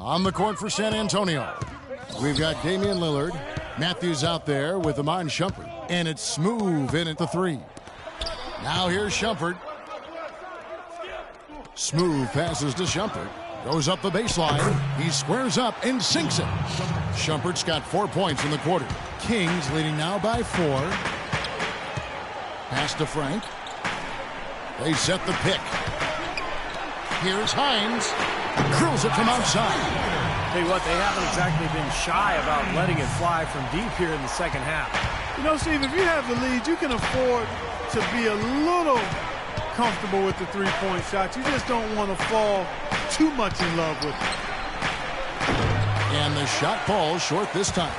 On the court for San Antonio, we've got Damian Lillard. Matthews out there with Iman Shumpert. And it's Smooth in at the three. Now here's Shumpert. Smooth passes to Shumpert. Goes up the baseline. He squares up and sinks it. Shumpert's got 4 points in the quarter. Kings leading now by 4. Pass to Frank. They set the pick. Here's Hines. Drills it from outside. Tell you what, they haven't exactly been shy about letting it fly from deep here in the second half. You know, Steve, if you have the lead, you can afford to be a little comfortable with the three-point shot. You just don't want to fall too much in love with it. And the shot falls short this time.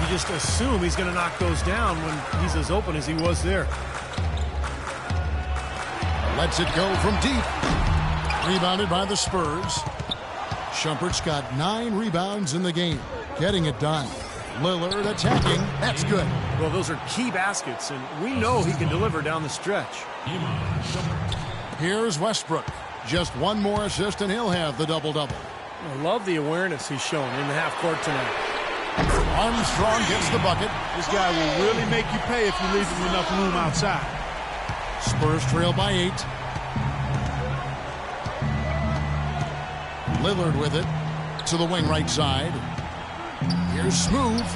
You just assume he's going to knock those down when he's as open as he was there. Lets it go from deep. Rebounded by the Spurs. Shumpert's got 9 rebounds in the game. Getting it done. Lillard attacking. That's good. Well, those are key baskets, and we know he can deliver down the stretch. Here's Westbrook. Just one more assist, and he'll have the double-double. I love the awareness he's shown in the half court tonight. Armstrong gets the bucket. This guy will really make you pay if you leave him enough room outside. Spurs trail by 8. Lillard with it to the wing right side. Here's Smooth.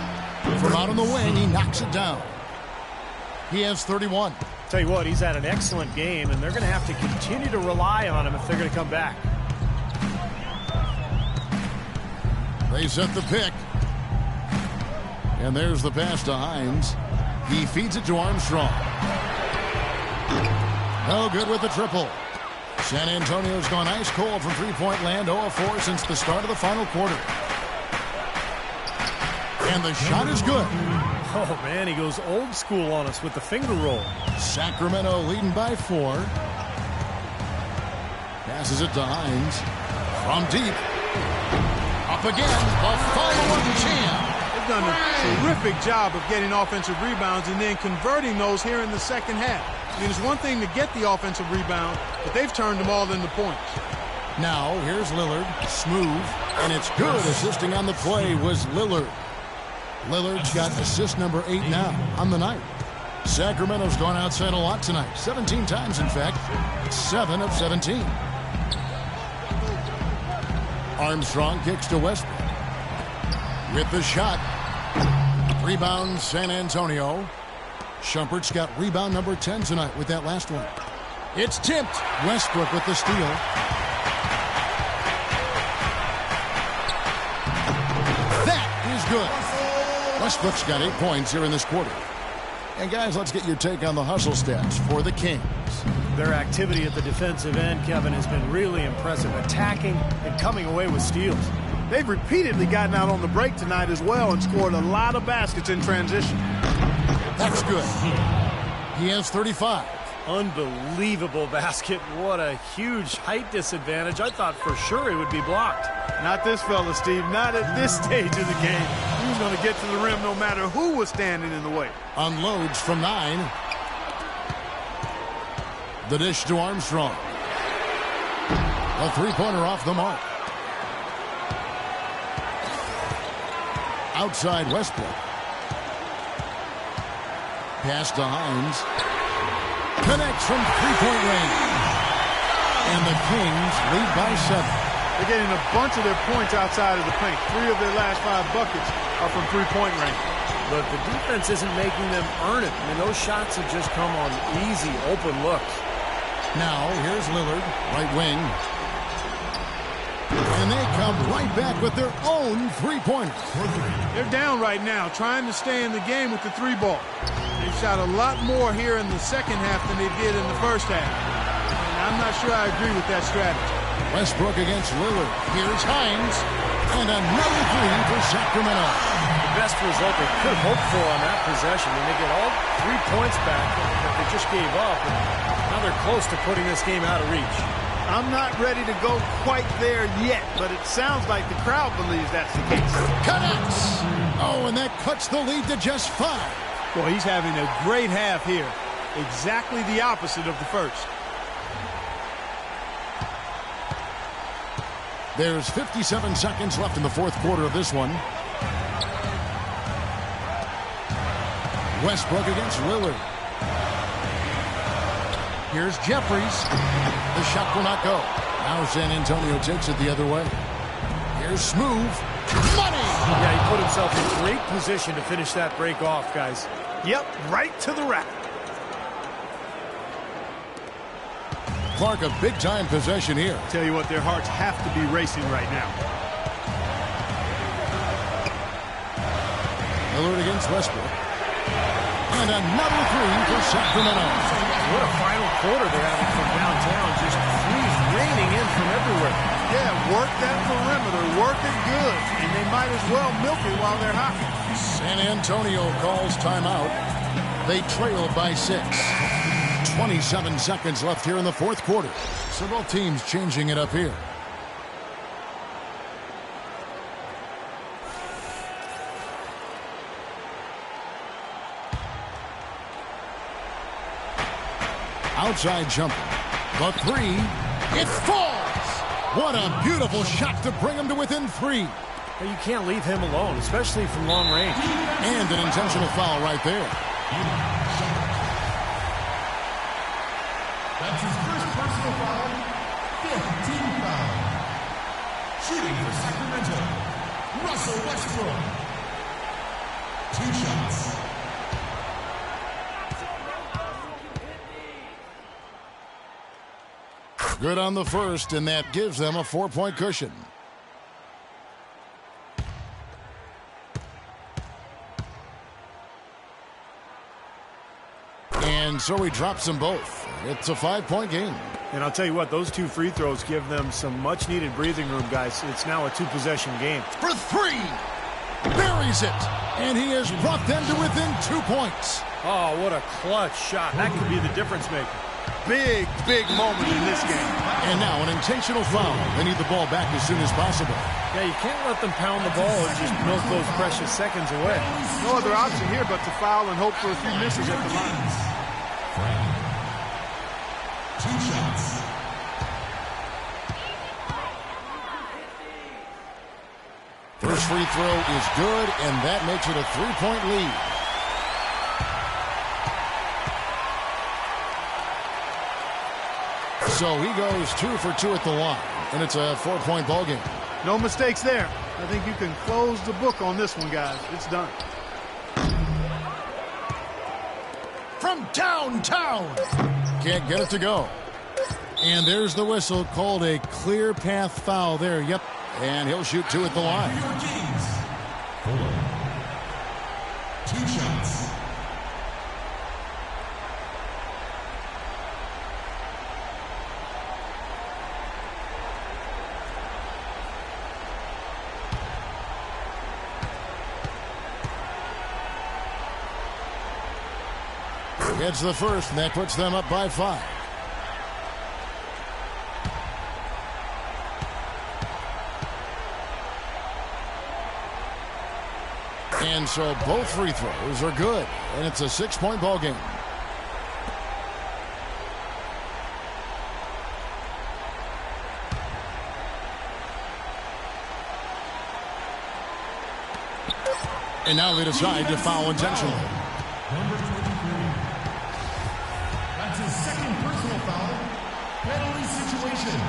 From out on the wing, he knocks it down. He has 31. Tell you what, he's had an excellent game, and they're going to have to continue to rely on him if they're going to come back. They set the pick. And there's the pass to Hines. He feeds it to Armstrong. No good with the triple. San Antonio's gone ice cold from three-point land, 0 of 4 since the start of the final quarter. And the shot is good. Oh, man, he goes old school on us with the finger roll. Sacramento leading by 4. Passes it to Hines. From deep. Up again. The follow-up jam. They've done a terrific job of getting offensive rebounds and then converting those here in the second half. I mean, it's one thing to get the offensive rebound, but they've turned them all into points. Now, here's Lillard. Smooth. And it's good. Assisting on the play was Lillard. Lillard's got assist number 8 now on the night. Sacramento's gone outside a lot tonight. 17 times, in fact. 7 of 17. Armstrong kicks to Westbrook. With the shot. Rebound, San Antonio. Shumpert's got rebound number 10 tonight with that last one. It's tipped. Westbrook with the steal. That is good. Westbrook's got 8 points here in this quarter. And guys, let's get your take on the hustle stats for the Kings. Their activity at the defensive end, Kevin, has been really impressive. Attacking and coming away with steals. They've repeatedly gotten out on the break tonight as well and scored a lot of baskets in transition. That's good. He has 35. Unbelievable basket. What a huge height disadvantage. I thought for sure he would be blocked. Not this fella, Steve. Not at this stage of the game. He was going to get to the rim no matter who was standing in the way. Unloads from 9. The dish to Armstrong. A three-pointer off the mark. Outside Westbrook. Pass to Hines. Connects from three-point range. And the Kings lead by 7. They're getting a bunch of their points outside of the paint. 3 of their last 5 buckets are from three-point range. But the defense isn't making them earn it. I mean, those shots have just come on easy, open looks. Now, here's Lillard, right wing. And they come right back with their own three-pointer. They're down right now, trying to stay in the game with the 3-ball. They shot a lot more here in the second half than they did in the first half. And I'm not sure I agree with that strategy. Westbrook against Lillard. Here's Hines. And another 3 for Sacramento. The best result they could hope for on that possession. And they get all 3 points back that they just gave up. And now they're close to putting this game out of reach. I'm not ready to go quite there yet, but it sounds like the crowd believes that's the case. Connects! Oh, and that cuts the lead to just 5. Boy, he's having a great half here. Exactly the opposite of the first. There's 57 seconds left in the fourth quarter of this one. Westbrook against Lillard. Here's Jeffries. The shot will not go. Now San Antonio takes it the other way. Here's Smooth. Money! Yeah, he put himself in great position to finish that break off, guys. Yep, right to the rack. Clark, a big-time possession here. Tell you what, their hearts have to be racing right now. Lillard against Westbrook. And another three for Sacramento. What a final quarter they're having from downtown. Just threes raining in from everywhere. Yeah, work that perimeter. Work it good. And they might as well milk it while they're hot. San Antonio calls timeout. They trail by 6. 27 seconds left here in the fourth quarter. So both teams changing it up here. Outside jumper. The three. It falls. What a beautiful shot to bring him to within 3. Well, you can't leave him alone, especially from long range. And an intentional foul right there. That's his first personal foul, 5th team foul. Shooting for Sacramento, Russell Westbrook. 2 shots. Good on the first, and that gives them a 4-point cushion. And so he drops them both. It's a 5-point game. And I'll tell you what, those 2 free throws give them some much-needed breathing room, guys. It's now a 2-possession game. For 3. Buries it. And he has brought them to within 2 points. Oh, what a clutch shot. That could be the difference maker. Big, big moment in this game. And now an intentional foul. They need the ball back as soon as possible. Yeah, you can't let them pound the ball and just milk those precious seconds away. No other option here but to foul and hope for a few misses at the line. 2 shots. First free throw is good, and that makes it a 3-point lead. So he goes 2 for 2 at the line, and it's a 4-point ball game. No mistakes there. I think you can close the book on this one, guys. It's done. From downtown. Can't get it to go. And there's the whistle, called a clear path foul there. Yep. And he'll shoot 2 at the line. New York Kings. 2 shots. Gets the first, and that puts them up by 5. And so both free throws are good, and it's a 6-point ball game. And now they decide to foul intentionally. Number 23. That's his second personal foul. Penalty situation.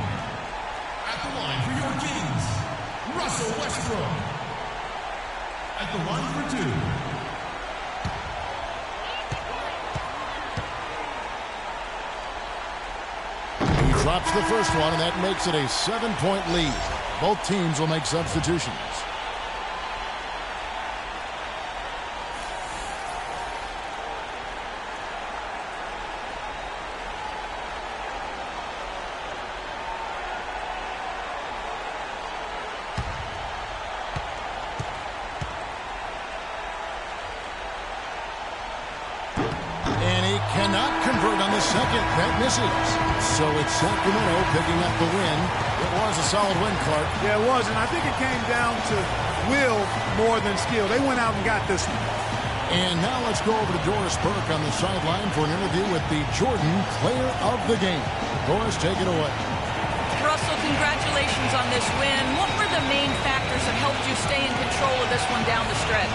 At the line for your Kings, Russell Westbrook. At the line for 2. He drops the first one, and that makes it a 7-point lead. Both teams will make substitutions. Cannot convert on the second. That misses. So it's Sacramento picking up the win. It was a solid win, Clark. Yeah, it was, and I think it came down to will more than skill. They went out and got this one. And now let's go over to Doris Burke on the sideline for an interview with the Jordan Player of the Game. Doris, take it away. Russell, congratulations on this win. What were the main factors that helped you stay in control of this one down the stretch?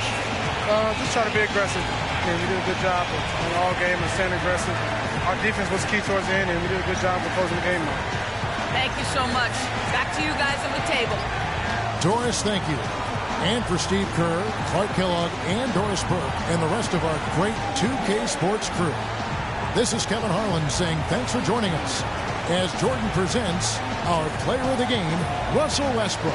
Just try to be aggressive. And we did a good job in all game of staying aggressive. Our defense was key towards the end, and we did a good job of closing the game out. Thank you so much. Back to you guys on the table. Doris, thank you. And for Steve Kerr, Clark Kellogg, and Doris Burke, and the rest of our great 2K Sports crew. This is Kevin Harlan saying thanks for joining us as Jordan presents our player of the game, Russell Westbrook.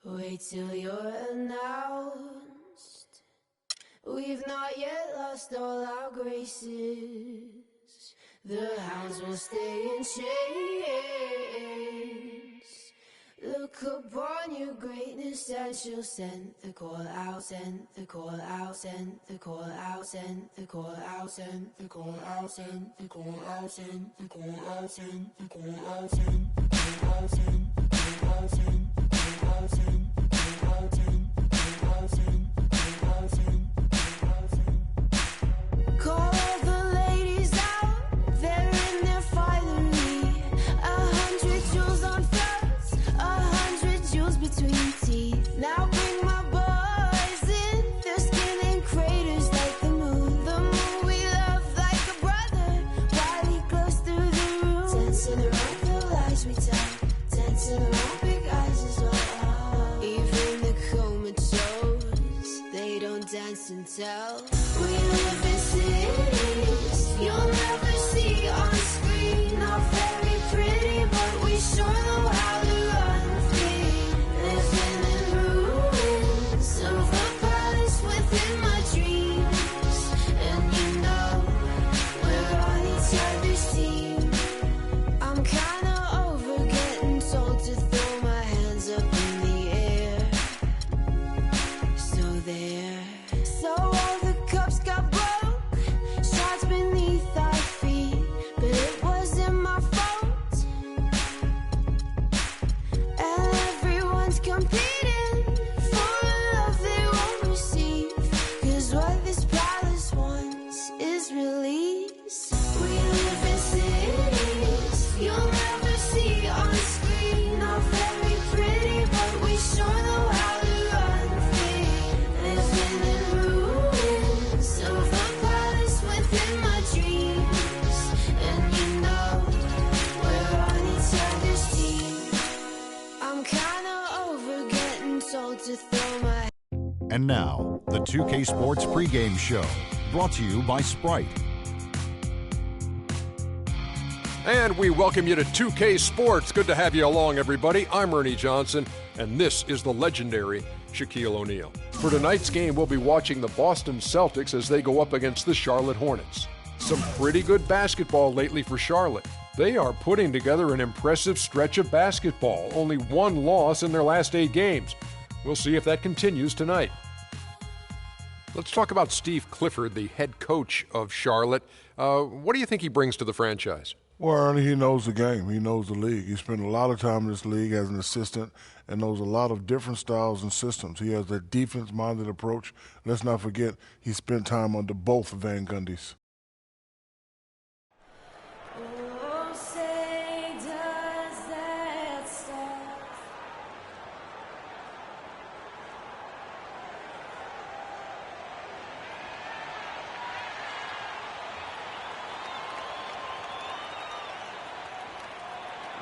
Wait till you're announced. We've not yet lost all our graces. The hounds will stay in chains. Look upon your greatness and she'll send the call out, send the call out, send the call out, send the call out, send the call out, send the call out, send the call out, send the call out, send the call out, send the call out, send call all the ladies out, they're in their finery. 100 jewels on throats, 100 jewels between teeth. Now bring my boys in, their skin in craters like the moon. The moon we love like a brother, while he glows through the room. Dancing around the lies we tell, dancing around big eyes as well. Even the comatose, they don't dance and tell. We live in cities you'll never see on screen. Not very pretty, but we sure know how to run free. Living in ruins of a palace within my dreams. And you know, we're on each other's team. I'm kinda over getting told to throw my hands up in the air. So there, so all the And now, the 2K Sports pregame show, brought to you by Sprite. And we welcome you to 2K Sports. Good to have you along, everybody. I'm Ernie Johnson, and this is the legendary Shaquille O'Neal. For tonight's game, we'll be watching the Boston Celtics as they go up against the Charlotte Hornets. Some pretty good basketball lately for Charlotte. They are putting together an impressive stretch of basketball. Only one loss in their last 8 games. We'll see if that continues tonight. Let's talk about Steve Clifford, the head coach of Charlotte. What do you think he brings to the franchise? Well, Ernie, he knows the game. He knows the league. He spent a lot of time in this league as an assistant and knows a lot of different styles and systems. He has a defense-minded approach. Let's not forget, he spent time under both Van Gundy's. Oh, say does that stop?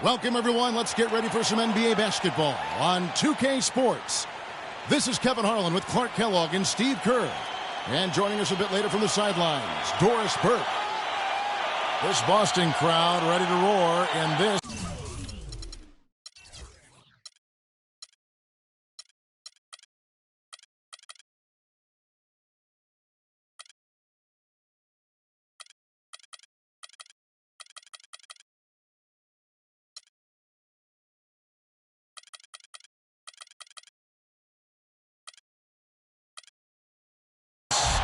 Welcome, everyone. Let's get ready for some NBA basketball on 2K Sports. This is Kevin Harlan with Clark Kellogg and Steve Kerr. And joining us a bit later from the sidelines, Doris Burke. This Boston crowd ready to roar in this.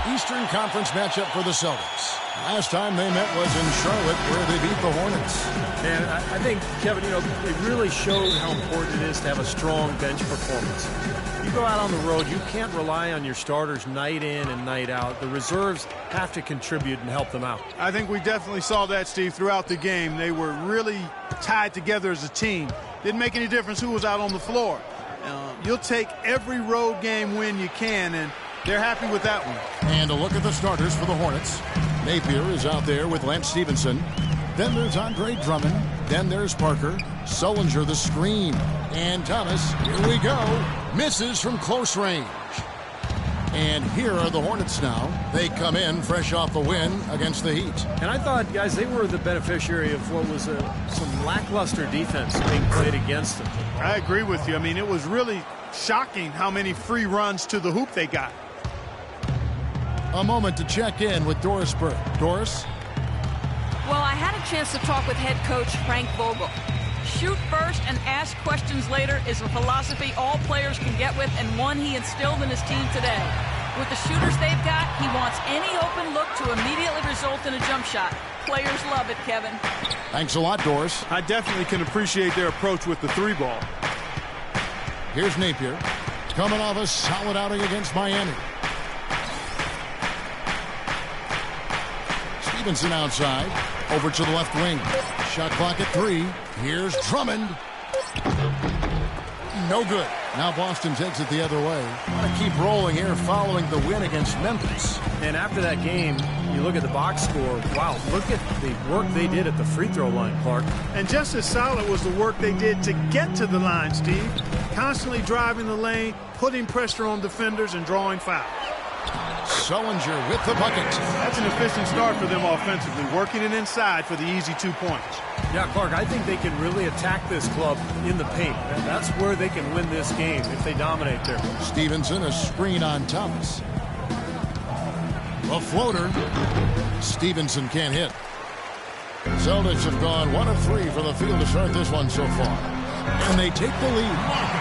Eastern Conference matchup for the Celtics. Last time they met was in Charlotte, where they beat the Hornets. And I think, Kevin, it really showed how important it is to have a strong bench performance. You go out on the road, you can't rely on your starters night in and night out. The reserves have to contribute and help them out. I think we definitely saw that, Steve, throughout the game. They were really tied together as a team. Didn't make any difference who was out on the floor. You'll take every road game win you can, and they're happy with that one. And a look at the starters for the Hornets. Napier is out there with Lance Stevenson. Then there's Andre Drummond. Then there's Parker. Sullinger the screen. And Thomas, here we go, misses from close range. And here are the Hornets now. They come in fresh off a win against the Heat. And I thought, guys, they were the beneficiary of what was some lackluster defense being played against them. I agree with you. I mean, it was really shocking how many free runs to the hoop they got. A moment to check in with Doris Burke. Doris? Well, I had a chance to talk with head coach Frank Vogel. Shoot first and ask questions later is a philosophy all players can get with, and one he instilled in his team today. With the shooters they've got, he wants any open look to immediately result in a jump shot. Players love it, Kevin. Thanks a lot, Doris. I definitely can appreciate their approach with the 3-ball. Here's Napier, coming off a solid outing against Miami. Stevenson outside, over to the left wing. Shot clock at 3. Here's Drummond. No good. Now Boston takes it the other way. Want to keep rolling here following the win against Memphis. And after that game, you look at the box score. Wow, look at the work they did at the free throw line, Clark. And just as solid was the work they did to get to the line, Steve. Constantly driving the lane, putting pressure on defenders, and drawing fouls. Sullinger with the bucket. That's an efficient start for them offensively, working it inside for the easy 2 points. Yeah, Clark, I think they can really attack this club in the paint. And that's where they can win this game if they dominate there. Stevenson, a screen on Thomas. A floater. Stevenson can't hit. Celtics have gone 1 of 3 for the field to start this one so far. And they take the lead.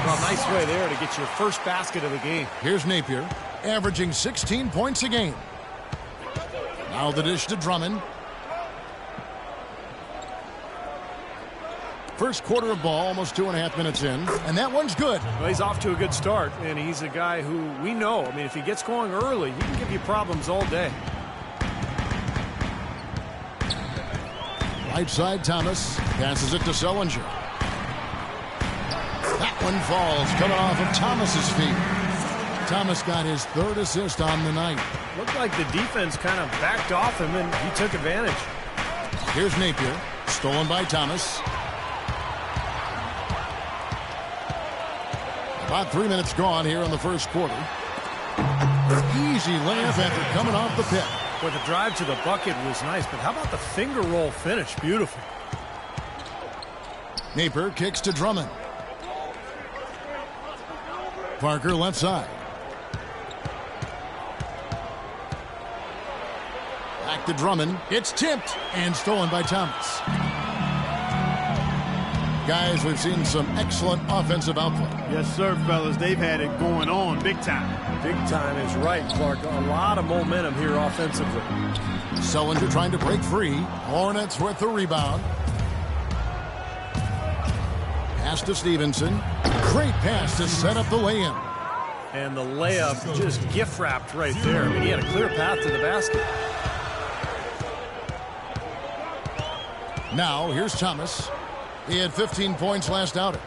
Well, nice way there to get your first basket of the game. Here's Napier, averaging 16 points a game. Now the dish to Drummond. First quarter of ball, almost 2.5 minutes in, and that one's good. Well, he's off to a good start, and he's a guy who we know. I mean, if he gets going early, he can give you problems all day. Right side, Thomas passes it to Sullinger. That one falls, coming off of Thomas's feet. Thomas got his 3rd assist on the night. Looked like the defense kind of backed off him, and he took advantage. Here's Napier, stolen by Thomas. About 3 minutes gone here in the first quarter. Easy layup after coming off the pick. Well, the drive to the bucket was nice, but how about the finger roll finish? Beautiful. Napier kicks to Drummond. Parker left side. Back to Drummond. It's tipped and stolen by Thomas. Guys, we've seen some excellent offensive output. Yes, sir, fellas. They've had it going on big time. Big time is right, Clark. A lot of momentum here offensively. Sullinger trying to break free. Hornets with the rebound. Pass to Stevenson. Great pass to set up the lay-in. And the layup just gift-wrapped right there. I mean, he had a clear path to the basket. Now, here's Thomas. He had 15 points last outing.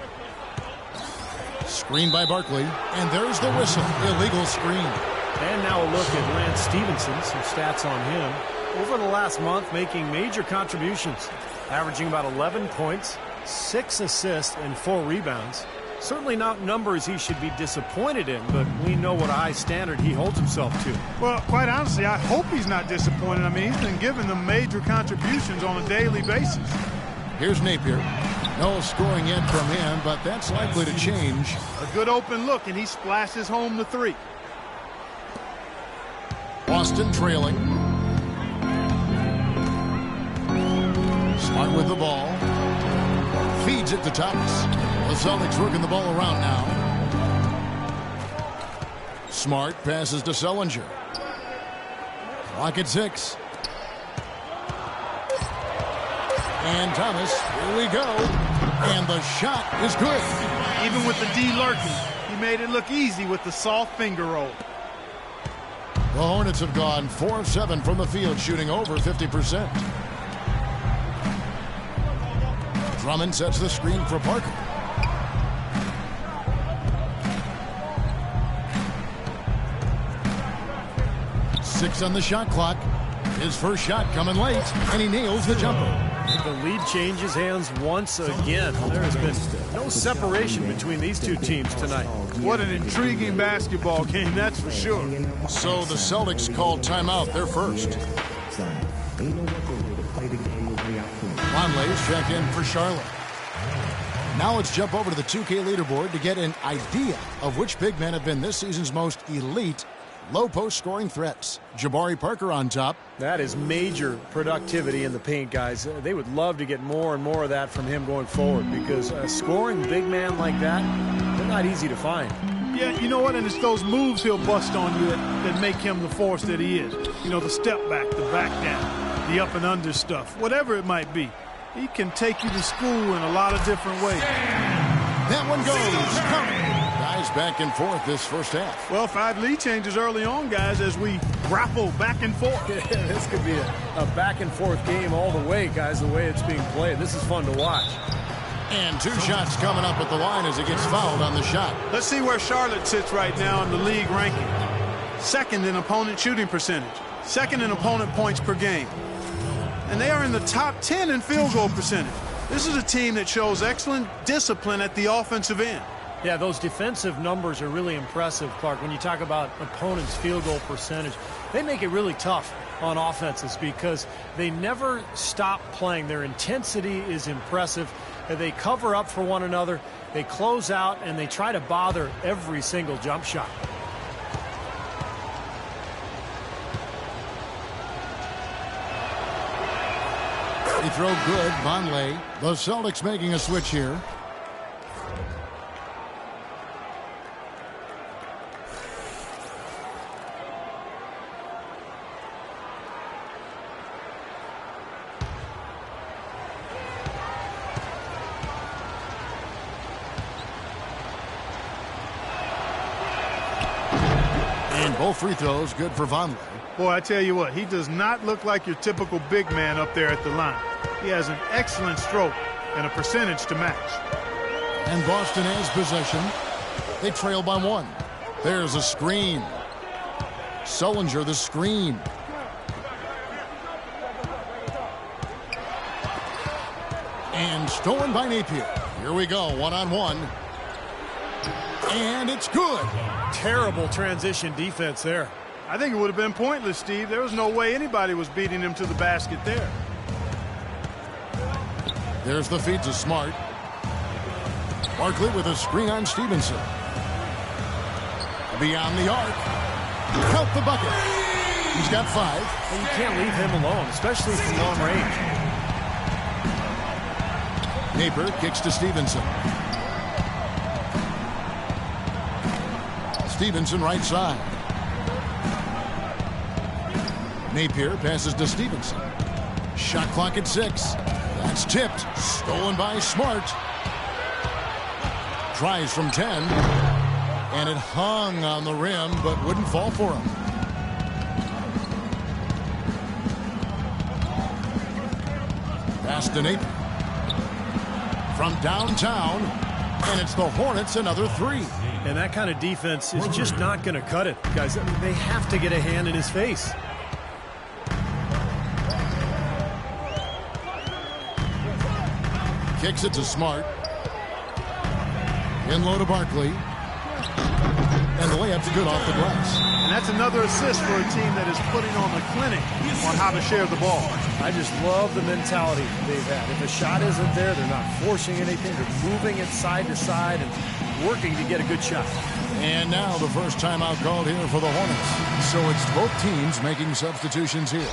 Screen by Barkley. And there's the whistle. Illegal screen. And now a look at Lance Stevenson. Some stats on him. Over the last month, making major contributions. Averaging about 11 points, 6 assists, and 4 rebounds. Certainly not numbers he should be disappointed in, but we know what a high standard he holds himself to. Well, quite honestly, I hope he's not disappointed. I mean, he's been giving them major contributions on a daily basis. Here's Napier. No scoring yet from him, but that's likely to change. A good open look, and he splashes home the three. Boston trailing. Smart with the ball. Feeds it to Thomas. The Celtics working the ball around now. Smart passes to Sullinger. Clock at 6. And Thomas, here we go. And the shot is good. Even with the D lurking, he made it look easy with the soft finger roll. The Hornets have gone 4 of 7 from the field, shooting over 50%. Drummond sets the screen for Parker. Six on the shot clock. His first shot coming late, and he nails the jumper. The lead changes hands once again. There has been no separation between these two teams tonight. What an intriguing basketball game, that's for sure. So the Celtics called timeout. They're first. Conley's check in for Charlotte. Now let's jump over to the 2K leaderboard to get an idea of which big men have been this season's most elite low-post scoring threats. Jabari Parker on top. That is major productivity in the paint, guys. They would love to get more and more of that from him going forward because a scoring big man like that, they're not easy to find. Yeah, you know what? And it's those moves he'll bust on you that make him the force that he is. You know, the step back, the back down, the up and under stuff, whatever it might be. He can take you to school in a lot of different ways. That one goes. Guys back and forth this first half. Well, 5 lead changes early on, guys, as we grapple back and forth. This could be a back and forth game all the way, guys, the way it's being played. This is fun to watch. And 2 shots coming up at the line as he gets fouled on the shot. Let's see where Charlotte sits right now in the league ranking. Second in opponent shooting percentage. Second in opponent points per game. And they are in the top 10 in field goal percentage. This is a team that shows excellent discipline at the offensive end. Yeah, those defensive numbers are really impressive, Clark. When you talk about opponents' field goal percentage, they make it really tough on offenses because they never stop playing. Their intensity is impressive. They cover up for one another, they close out, and they try to bother every single jump shot. They throw good, Vonleh. The Celtics making a switch here. Both free throws good for Vonleh. Boy, I tell you what, he does not look like your typical big man up there at the line. He has an excellent stroke and a percentage to match. And Boston has possession. They trail by 1. There's a screen. Sullinger the screen. And stolen by Napier. Here we go, 1-on-1. And it's good. Terrible transition defense there. I think it would have been pointless, Steve. There was no way anybody was beating him to the basket there. There's the feed to Smart. Barkley with a screen on Stevenson. Beyond the arc. Count the bucket. He's got 5. And you can't leave him alone, especially from long range. Napier kicks to Stevenson. Stevenson right side. Napier passes to Stevenson. Shot clock at 6. That's tipped. Stolen by Smart. Tries from 10. And it hung on the rim, but wouldn't fall for him. Pass to Napier. From downtown. And it's the Hornets another 3. And that kind of defense is just not going to cut it, guys. I mean, they have to get a hand in his face. Kicks it to Smart. In low to Barkley. And the layup's good off the glass. And that's another assist for a team that is putting on a clinic on how to share the ball. I just love the mentality they've had. If a shot isn't there, they're not forcing anything. They're moving it side to side and working to get a good shot. And now the first timeout called here for the Hornets. So it's both teams making substitutions here.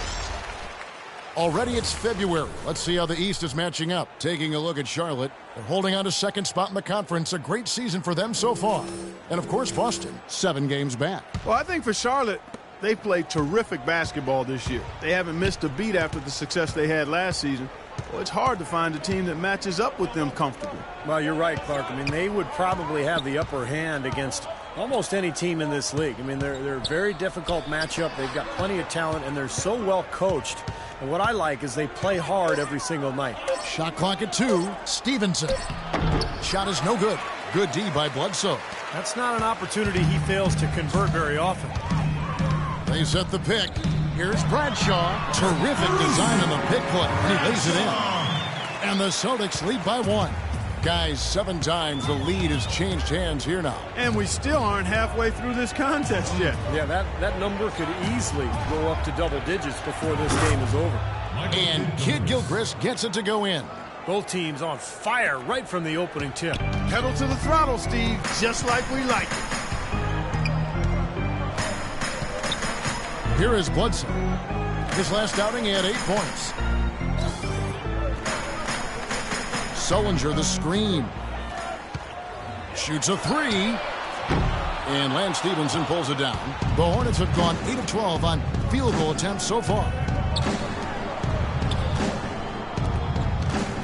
Already it's February. Let's see how the East is matching up. Taking a look at Charlotte. They're holding on to second spot in the conference. A great season for them so far. And, of course, Boston, 7 games back. Well, I think for Charlotte, they've played terrific basketball this year. They haven't missed a beat after the success they had last season. Well, it's hard to find a team that matches up with them comfortably. Well, you're right, Clark. I mean, they would probably have the upper hand against almost any team in this league. I mean, they're a very difficult matchup. They've got plenty of talent, and they're so well coached. And what I like is they play hard every single night. Shot clock at 2. Stevenson. Shot is no good. Good D by Bledsoe. That's not an opportunity he fails to convert very often. They set the pick. Here's Bradshaw. Terrific design on the pick play. And he lays it in. And the Celtics lead by 1. Guys, 7 times the lead has changed hands here now. And we still aren't halfway through this contest yet. Yeah, that number could easily go up to double digits before this game is over. And Kid Gilchrist gets it to go in. Both teams on fire right from the opening tip. Pedal to the throttle, Steve, just like we like it. Here is Bledsoe. His last outing, he had 8 points. Sullinger, the screen. Shoots a 3. And Lance Stevenson pulls it down. The Hornets have gone 8 of 12 on field goal attempts so far.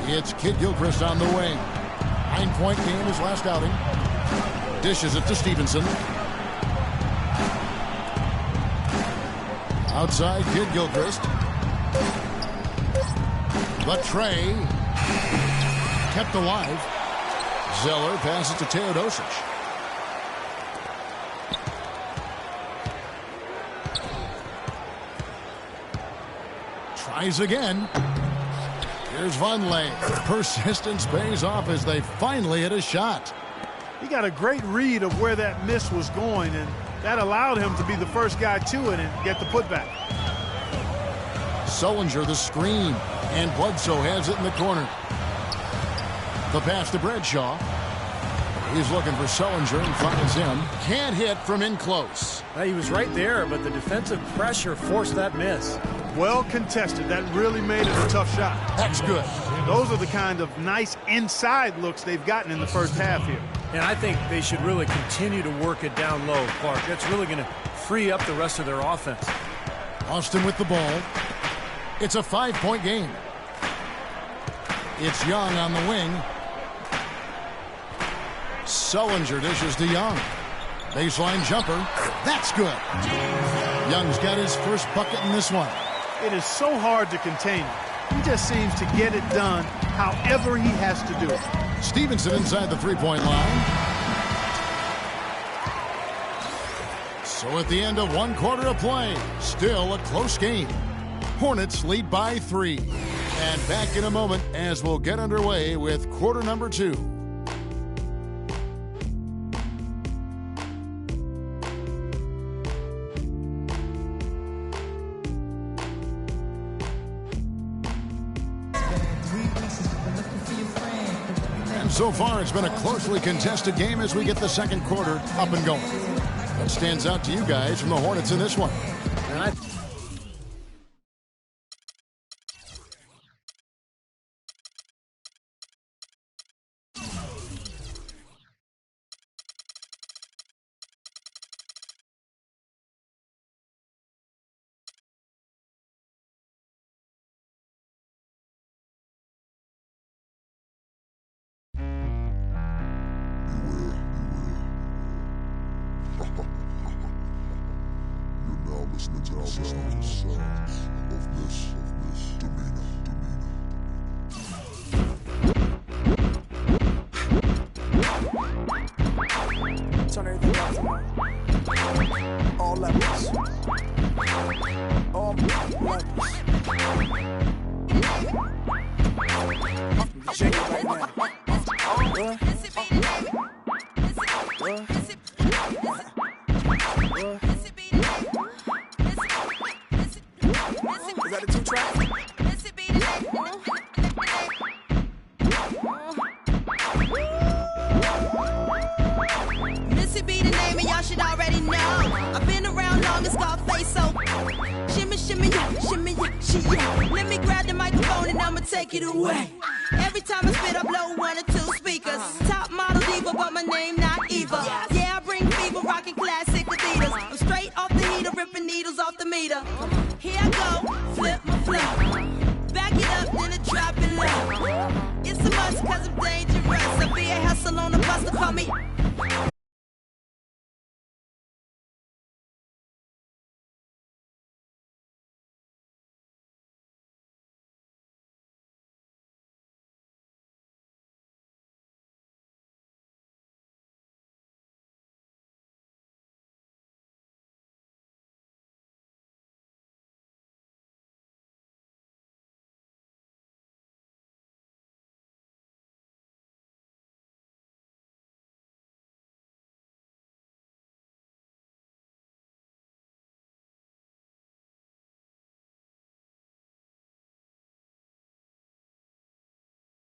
It's Kid Gilchrist on the wing. 9-point game his last outing. Dishes it to Stevenson. Outside, Kid Gilchrist. The tray. Kept alive. Zeller passes to Teodosic. Tries again. Here's Vonleh. Persistence pays off as they finally hit a shot. He got a great read of where that miss was going, and that allowed him to be the first guy to it and get the putback. Sullinger, the screen. And Bledsoe has it in the corner. The pass to Bradshaw. He's looking for Sullinger and finds him. Can't hit from in close. Well, he was right there, but the defensive pressure forced that miss. Well contested. That really made it a tough shot. That's good. Those are the kind of nice inside looks they've gotten in the first half here. And I think they should really continue to work it down low, Clark. That's really going to free up the rest of their offense. Austin with the ball. It's a 5-point game. It's Young on the wing. Sullinger dishes to Young. Baseline jumper. That's good. Young's got his first bucket in this one. It is so hard to contain him. He just seems to get it done however he has to do it. Stevenson inside the 3-point line. So at the end of 1 quarter of play, still a close game. Hornets lead by 3. And back in a moment as we'll get underway with quarter number 2. So far, it's been a closely contested game as we get the second quarter up and going. What stands out to you guys from the Hornets in this one? And listening to the sounds of Miss Demeanor. Turn everything up tonight. All levels. All levels. Shake it right now. Is that a 2-track? Missy be the name and y'all should already know. I've been around long as Scarface, so shimmy, shimmy, yeah, shimmy, yeah, she, yeah. Let me grab the microphone and I'ma take it away. Every time I spit, I blow 1 or 2 speakers. Top model diva, but my name not Eva. Yeah, I bring fever, rocking classic Adidas. I'm straight off the heater, ripping needles off the meter. Here I go, flip my flow. Back it up, then I drop it low. It's a must, cause I'm dangerous. I be a hustle on the bus to call me.